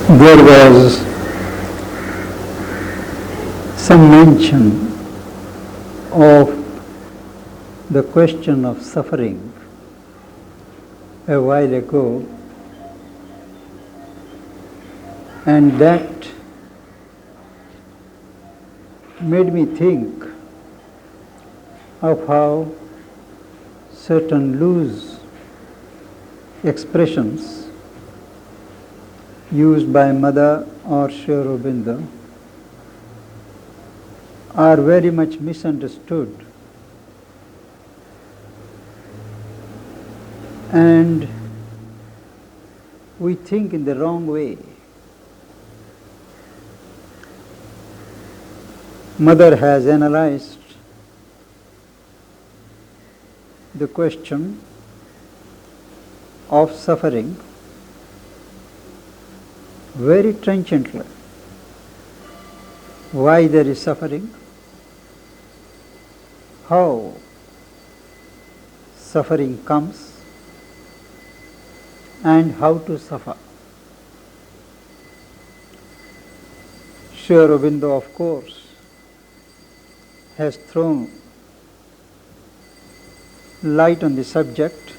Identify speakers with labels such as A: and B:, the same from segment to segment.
A: There was some mention of the question of suffering a while ago, and that made me think of how certain loose expressions used by Mother or Sri Aurobindo are very much misunderstood, and we think in the wrong way. Mother has analyzed the question of suffering very trenchantly. Why there is suffering, how suffering comes, and how to suffer. Sri Aurobindo, of course, has thrown light on the subject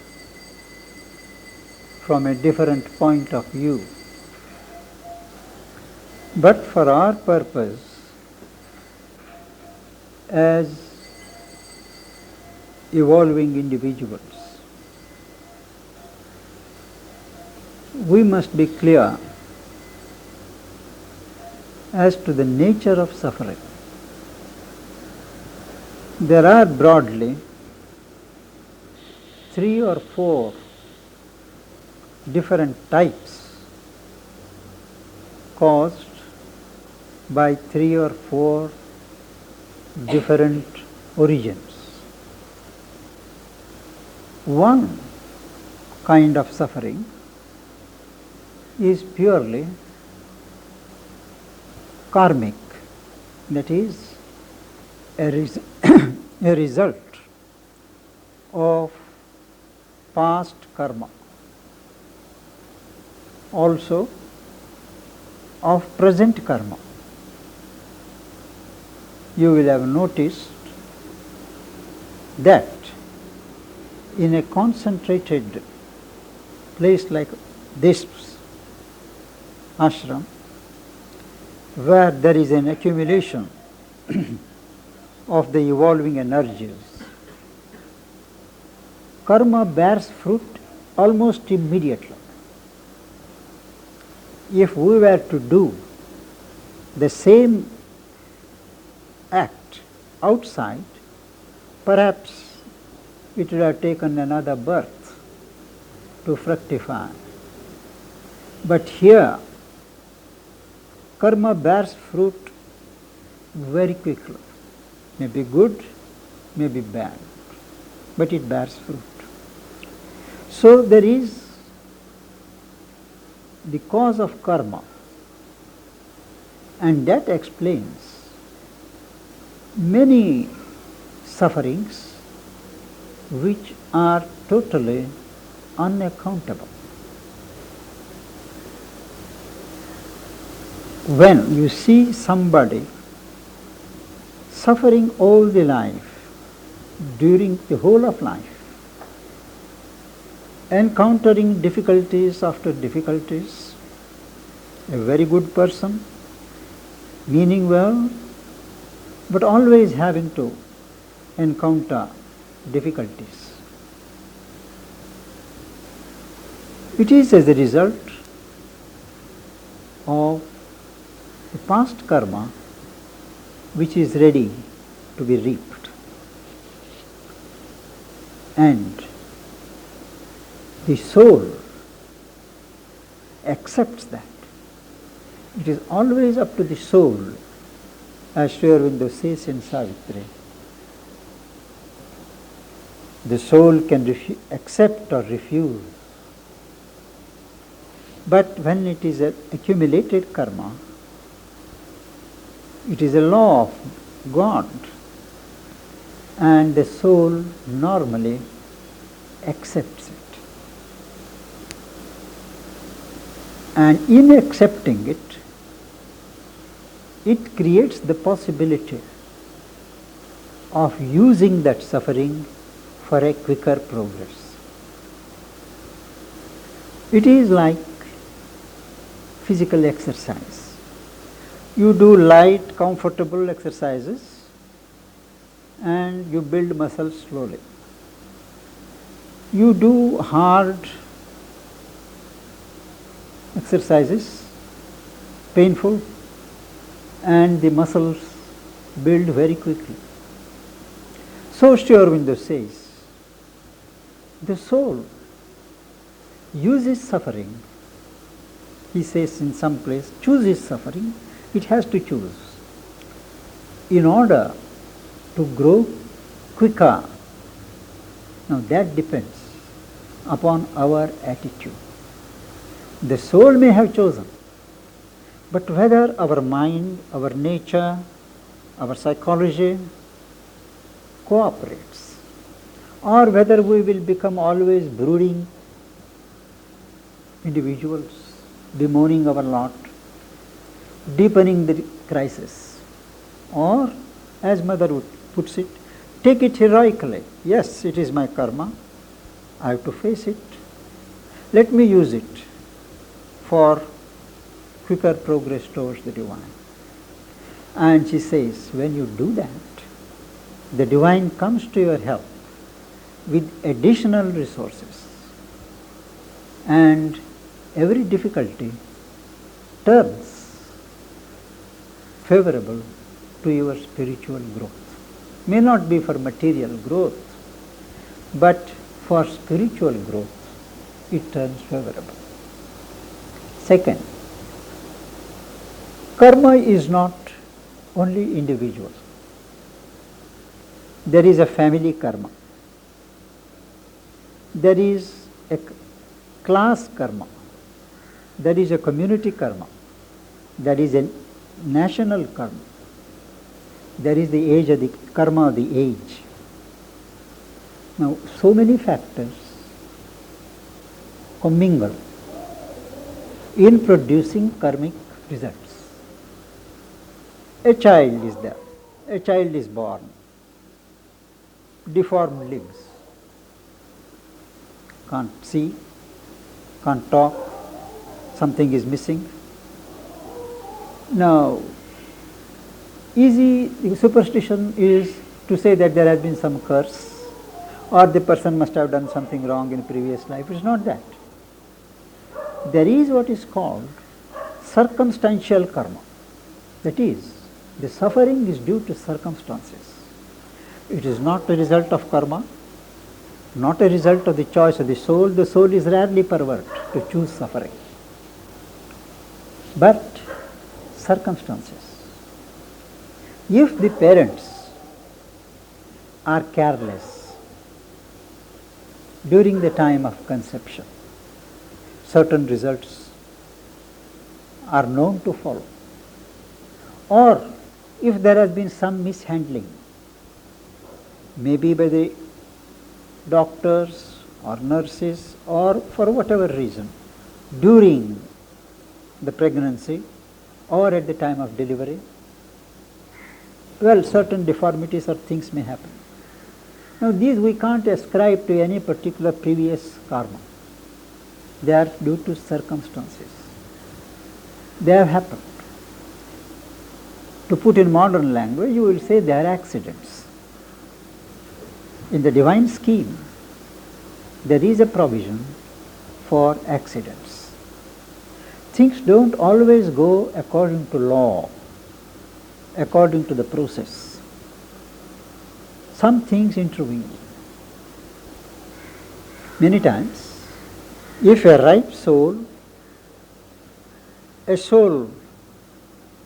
A: from a different point of view. But for our purpose, as evolving individuals, we must be clear as to the nature of suffering. There are broadly 3 or 4 different types caused by 3 or 4 different origins. One kind of suffering is purely karmic, that is a result of past karma, also of present karma. You will have noticed that in a concentrated place like this ashram, where there is an accumulation of the evolving energies, karma bears fruit almost immediately. If we were to do the same act outside, perhaps it would have taken another birth to fructify. But here, karma bears fruit very quickly. May be good, may be bad, but it bears fruit. So there is the cause of karma, and that explains many sufferings which are totally unaccountable. When you see somebody suffering all the life, during the whole of life, encountering difficulties after difficulties, a very good person, meaning well, but always having to encounter difficulties. It is as a result of the past karma which is ready to be reaped. And the soul accepts that. It is always up to the soul, as Sri Aurobindo says in Savitri. The soul can accept or refuse. But when it is an accumulated karma, it is a law of God, and the soul normally accepts it. And in accepting it, it creates the possibility of using that suffering for a quicker progress. It is like physical exercise. You do light, comfortable exercises and you build muscles slowly. You do hard exercises, painful, and the muscles build very quickly. So Sri Aurobindo says, the soul uses suffering. He says in some place, chooses suffering. It has to choose in order to grow quicker. Now that depends upon our attitude. The soul may have chosen, but whether our mind, our nature, our psychology cooperates, or whether we will become always brooding individuals, bemoaning our lot, deepening the crisis, or as Mother puts it, take it heroically. Yes, it is my karma, I have to face it. Let me use it for quicker progress towards the divine. And she says, when you do that, the divine comes to your help with additional resources, and every difficulty turns favorable to your spiritual growth. May not be for material growth, but for spiritual growth it turns favorable. Second, karma is not only individual. There is a family karma. There is a class karma. There is a community karma. There is a national karma. There is the age of the karma of the age. Now, so many factors commingle in producing karmic results. A child is there. A child is born. Deformed limbs. Can't see, can't talk, something is missing. Now, easy superstition is to say that there has been some curse, or the person must have done something wrong in previous life. It is not that. There is what is called circumstantial karma. That is, the suffering is due to circumstances. It is not a result of karma, not a result of the choice of the soul. The soul is rarely pervert to choose suffering, but circumstances. If the parents are careless during the time of conception, certain results are known to follow. Or if there has been some mishandling, maybe by the doctors or nurses or for whatever reason, during the pregnancy or at the time of delivery, well, certain deformities or things may happen. Now these we can't ascribe to any particular previous karma. They are due to circumstances. They have happened. To put in modern language, you will say they are accidents. In the divine scheme, there is a provision for accidents. Things don't always go according to law, according to the process. Some things intervene. Many times, if a ripe soul, a soul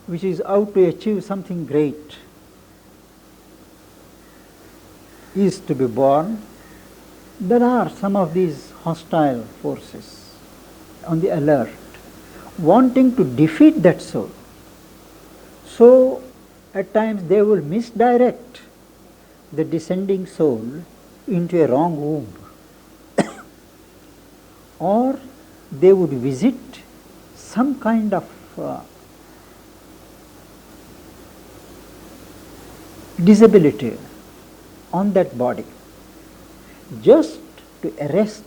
A: which is out to achieve something great, is to be born, there are some of these hostile forces on the alert, wanting to defeat that soul. So, at times they will misdirect the descending soul into a wrong womb, or they would visit some kind of disability on that body, just to arrest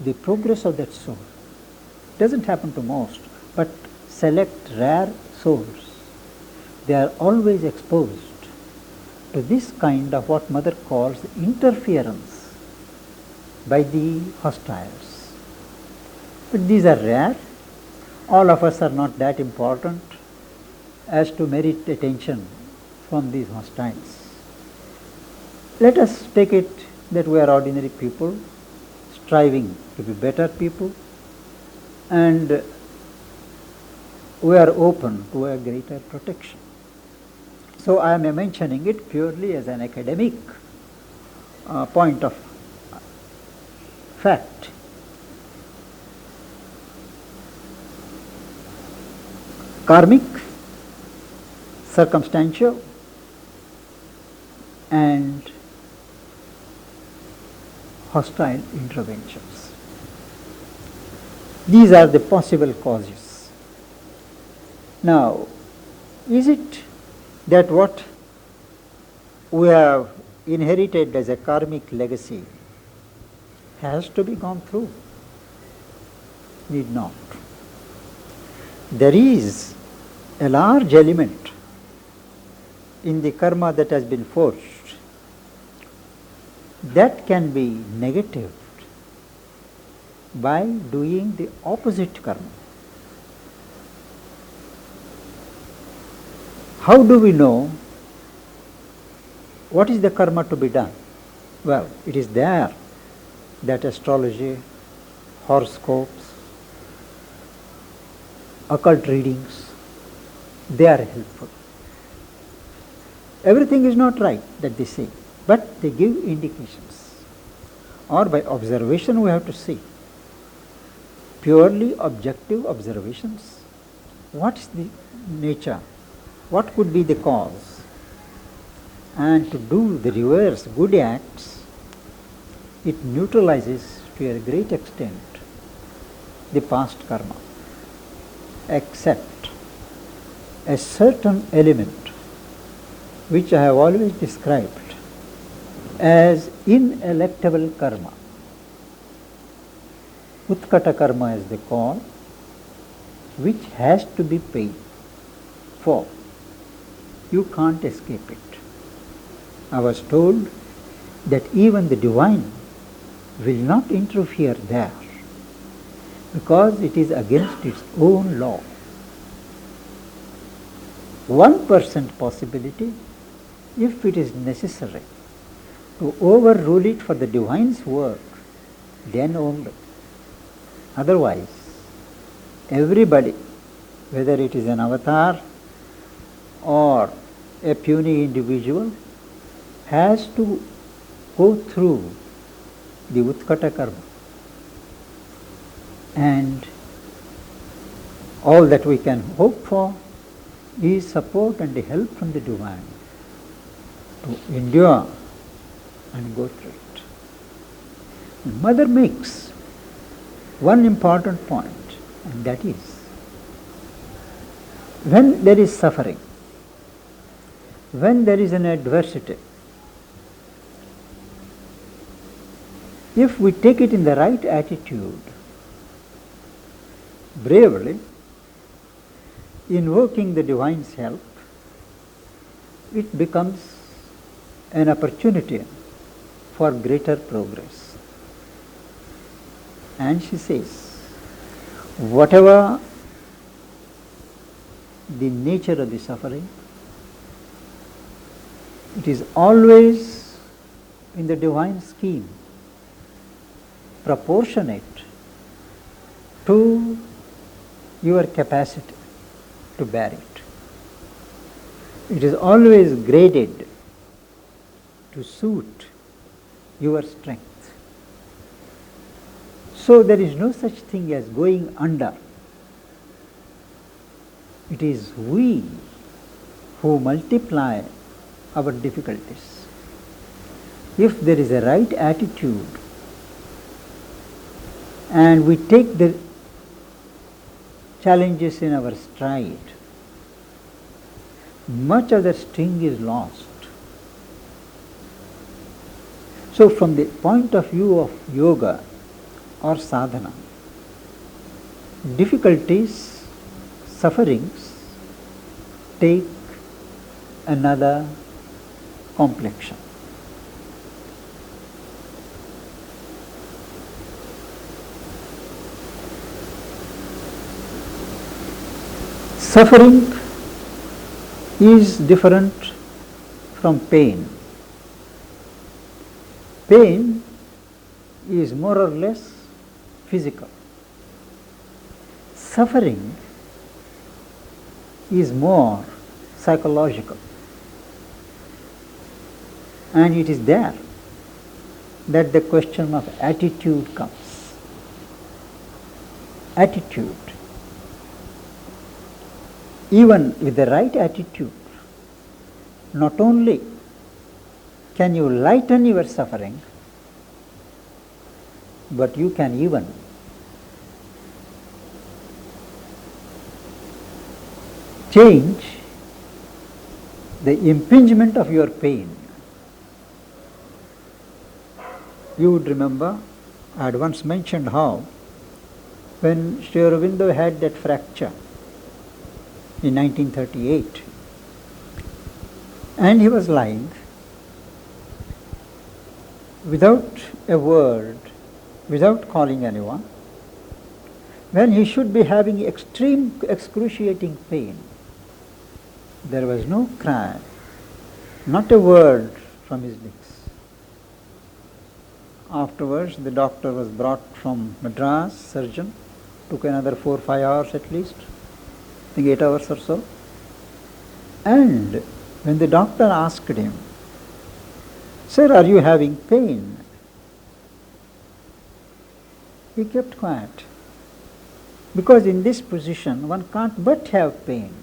A: the progress of that soul. Doesn't happen to most, but select rare souls, they are always exposed to this kind of what Mother calls interference by the hostiles. But these are rare. All of us are not that important as to merit attention from these hostiles. Let us take it that we are ordinary people, striving to be better people, and we are open to a greater protection. So I am mentioning it purely as an academic point of fact. Karmic, circumstantial, and hostile interventions. These are the possible causes. Now, is it that what we have inherited as a karmic legacy has to be gone through? Need not. There is a large element in the karma that has been forged that can be negatived by doing the opposite karma. How do we know what is the karma to be done? Well, it is there that astrology, horoscopes, occult readings, they are helpful. Everything is not right that they say, but they give indications. Or by observation we have to see. Purely objective observations. What is the nature? What could be the cause? And to do the reverse good acts, it neutralizes to a great extent the past karma, except a certain element which I have always described as ineluctable karma. Utkata karma is the call which has to be paid for. You can't escape it. I was told that even the divine will not interfere there because it is against its own law. 1% possibility, if it is necessary to overrule it for the divine's work, then only. Otherwise, everybody, whether it is an avatar or a puny individual, has to go through the Utkata karma. And all that we can hope for is support and help from the divine to endure and go through it. And Mother makes one important point, and that is, when there is suffering, when there is an adversity, if we take it in the right attitude, bravely, invoking the divine's help, it becomes an opportunity for greater progress. And she says, whatever the nature of the suffering, it is always in the divine scheme proportionate to your capacity to bear it. It is always graded to suit your strength. So there is no such thing as going under. It is we who multiply our difficulties. If there is a right attitude and we take the challenges in our stride, much of the sting is lost. So from the point of view of yoga or sadhana, difficulties, sufferings take another complexion. Suffering is different from pain. Pain is more or less physical. Suffering is more psychological. And it is there that the question of attitude comes. Attitude. Even with the right attitude, not only can you lighten your suffering, but you can even change the impingement of your pain. You would remember, I had once mentioned how when Sri Aurobindo had that fracture in 1938, and he was lying without a word, without calling anyone, when he should be having extreme excruciating pain. There was no cry, not a word from his lips. Afterwards, the doctor was brought from Madras, surgeon, took another 4 or 5 hours at least, I think 8 hours or so. And when the doctor asked him, "Sir, are you having pain?" he kept quiet. Because in this position, one can't but have pain,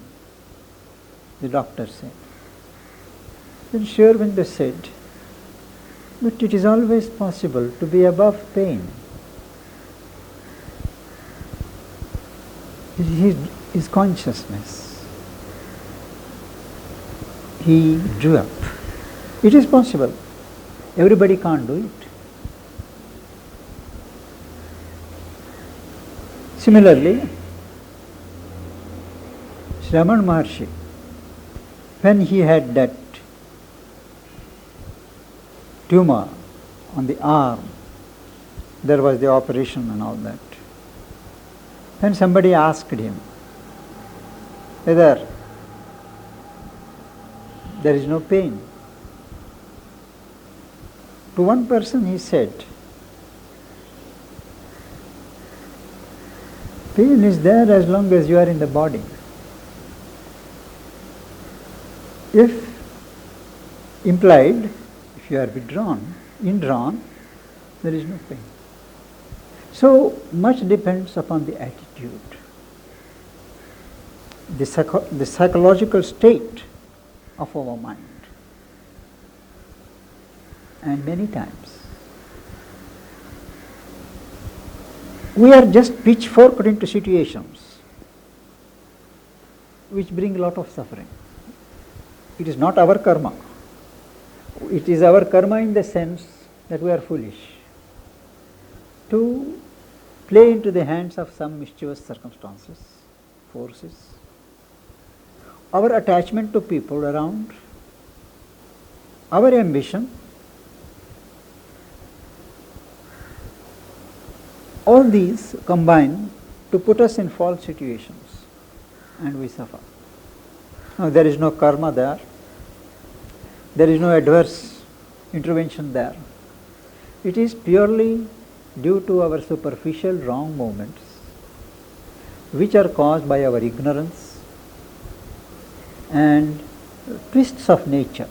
A: the doctor said. Then Sri Aurobindo said, "But it is always possible to be above pain." His consciousness, he drew up. It is possible. Everybody can't do it. Similarly, Sri Ramana Maharshi, when he had that tumor on the arm, there was the operation and all that. Then somebody asked him whether there is no pain. To one person he said, "Pain is there as long as you are in the body. If implied, if you are indrawn, there is no pain." So much depends upon the attitude, the psychological state of our mind. And many times we are just pitchforked into situations which bring a lot of suffering. It is not our karma. It is our karma in the sense that we are foolish to play into the hands of some mischievous circumstances, forces. Our attachment to people around, our ambition, all these combine to put us in false situations and we suffer. Now, there is no karma there. There is no adverse intervention there. It is purely due to our superficial wrong movements, which are caused by our ignorance and twists of nature.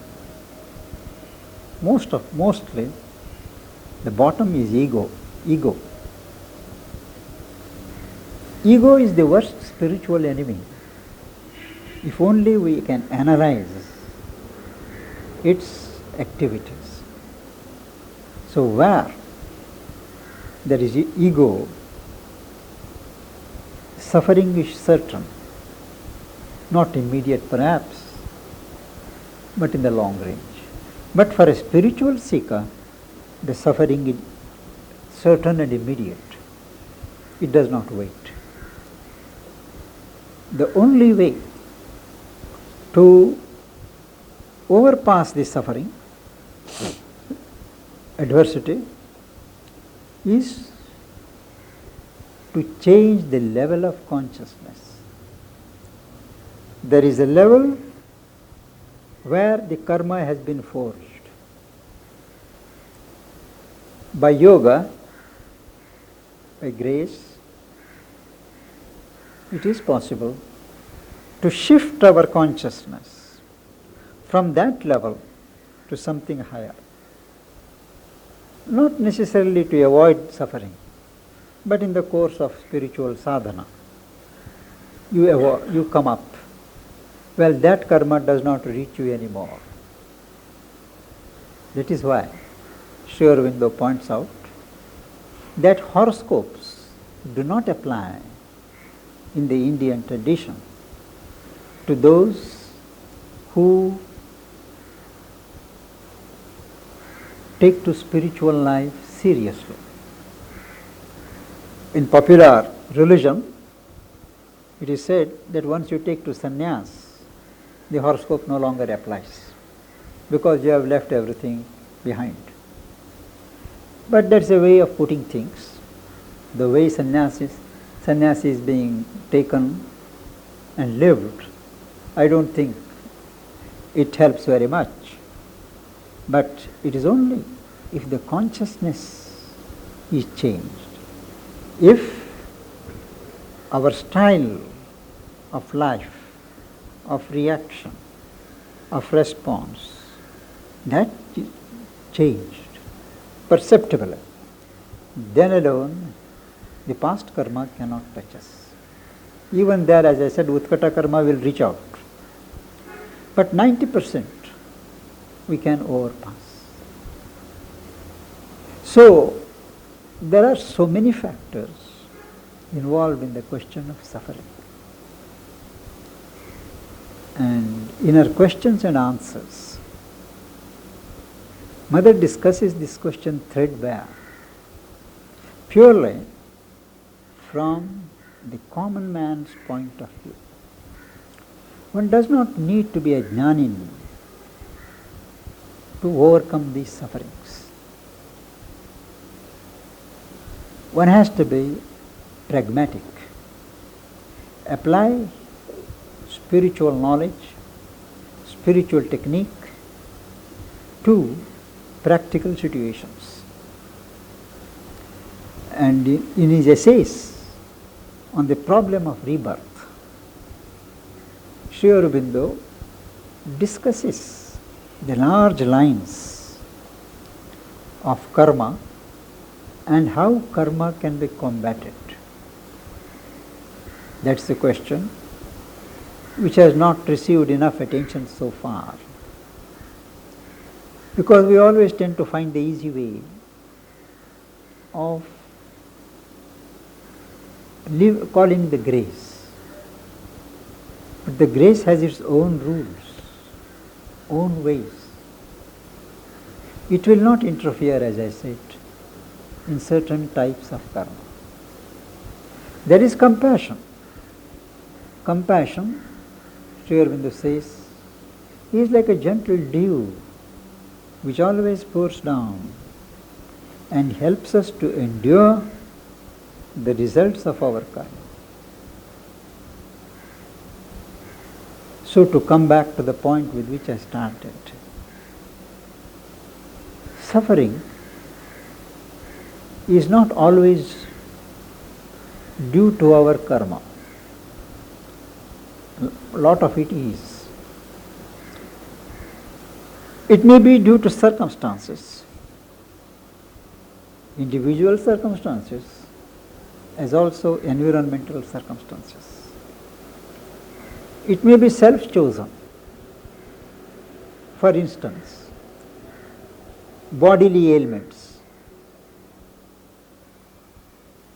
A: Mostly, the bottom is ego. Ego is the worst spiritual enemy. If only we can analyze its activities. So where there is ego, suffering is certain, not immediate perhaps, but in the long range. But for a spiritual seeker, the suffering is certain and immediate. It does not wait. The only way to overpass this suffering, adversity, is to change the level of consciousness. There is a level where the karma has been forged. By yoga, by grace, it is possible to shift our consciousness from that level to something higher. Not necessarily to avoid suffering, but in the course of spiritual sadhana, you come up. Well, that karma does not reach you anymore. That is why Sri Aurobindo points out that horoscopes do not apply in the Indian tradition to those who take to spiritual life seriously. In popular religion, it is said that once you take to sannyas, the horoscope no longer applies because you have left everything behind. But that's a way of putting things. The way sannyasi is being taken and lived, I don't think it helps very much. But it is only if the consciousness is changed, if our style of life, of reaction, of response, that is changed perceptibly, then alone the past karma cannot touch us. Even there, as I said, Utkata karma will reach out. But 90% we can overpass. So, there are so many factors involved in the question of suffering. And in her questions and answers, Mother discusses this question threadbare, purely from the common man's point of view. One does not need to be a jnani to overcome these sufferings. One has to be pragmatic, apply spiritual knowledge, spiritual technique to practical situations. And in his essays on the problem of rebirth, Sri Aurobindo discusses the large lines of karma and how karma can be combated. That's the question which has not received enough attention so far. Because we always tend to find the easy way of calling the grace. But the grace has its own rules, own ways. It will not interfere, as I said, in certain types of karma. There is compassion. Compassion, Sri Aurobindo says, is like a gentle dew which always pours down and helps us to endure the results of our karma. So, to come back to the point with which I started, suffering is not always due to our karma. A lot of it is. It may be due to circumstances, individual circumstances, as also environmental circumstances. It may be self-chosen. For instance, bodily ailments.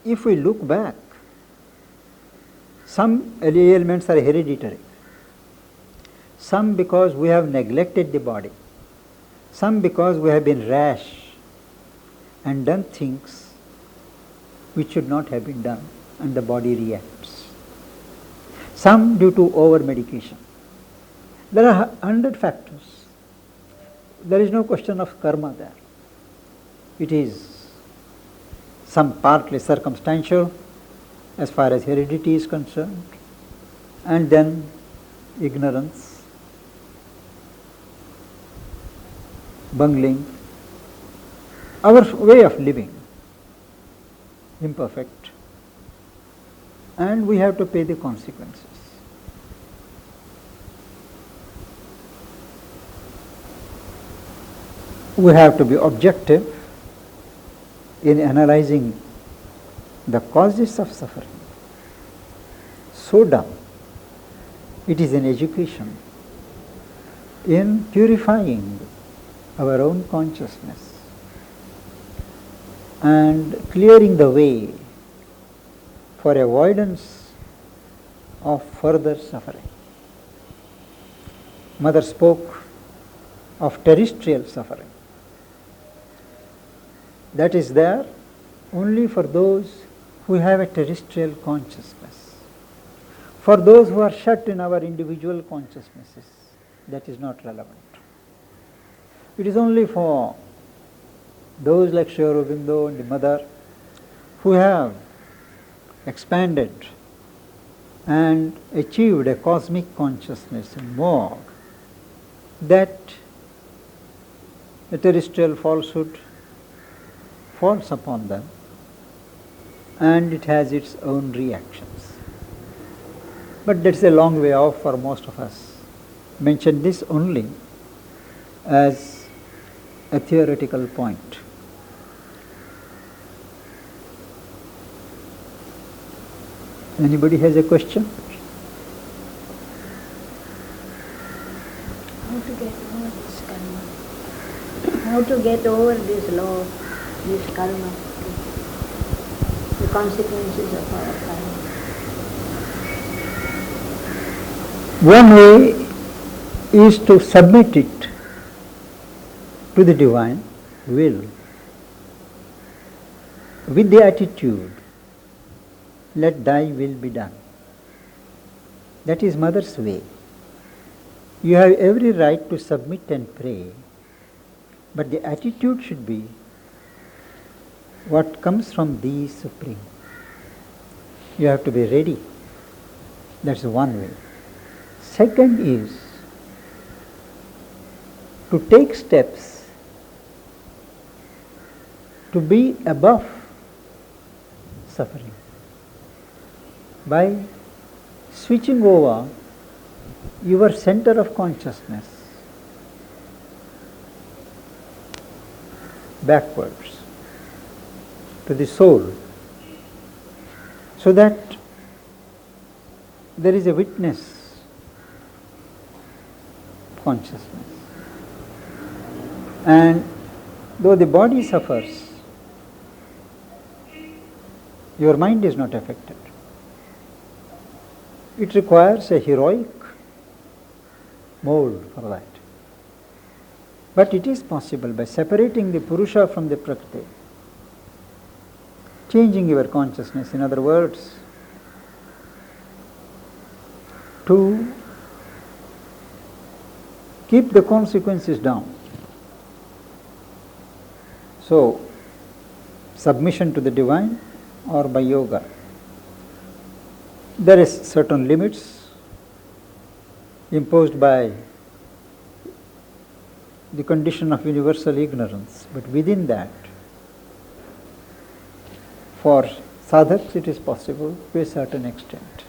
A: If we look back, Some ailments are hereditary, some because we have neglected the body, some because we have been rash and done things which should not have been done and the body reacts. Some due to over-medication. There are 100 factors. There is no question of karma there. It is some partly circumstantial as far as heredity is concerned, and then ignorance, bungling, our way of living, imperfect, and we have to pay the consequences. We have to be objective in analyzing the causes of suffering. So dumb. It is an education in purifying our own consciousness and clearing the way for avoidance of further suffering. Mother spoke of terrestrial suffering. That is there only for those who have a terrestrial consciousness. For those who are shut in our individual consciousnesses, that is not relevant. It is only for those like Sri Aurobindo and the mother who have expanded and achieved a cosmic consciousness and more, that the terrestrial falsehood falls upon them and it has its own reactions. But that's a long way off for most of us. Mention this only as a theoretical point. Anybody has a question?
B: How to get over this karma? How to get over this law, this karma, the consequences of our karma?
A: One way is to submit it to the divine will with the attitude, let thy will be done. That is mother's way. You have every right to submit and pray, but the attitude should be what comes from thee, Supreme. You have to be ready. That's one way. Second is to take steps to be above suffering by switching over your center of consciousness backwards to the soul, so that there is a witness consciousness. And though the body suffers, your mind is not affected. It requires a heroic mold for that. But it is possible by separating the Purusha from the Prakriti, changing your consciousness, in other words, to keep the consequences down. So, submission to the divine or by yoga. There is certain limits imposed by the condition of universal ignorance, but within that, for sadhaks it is possible to a certain extent.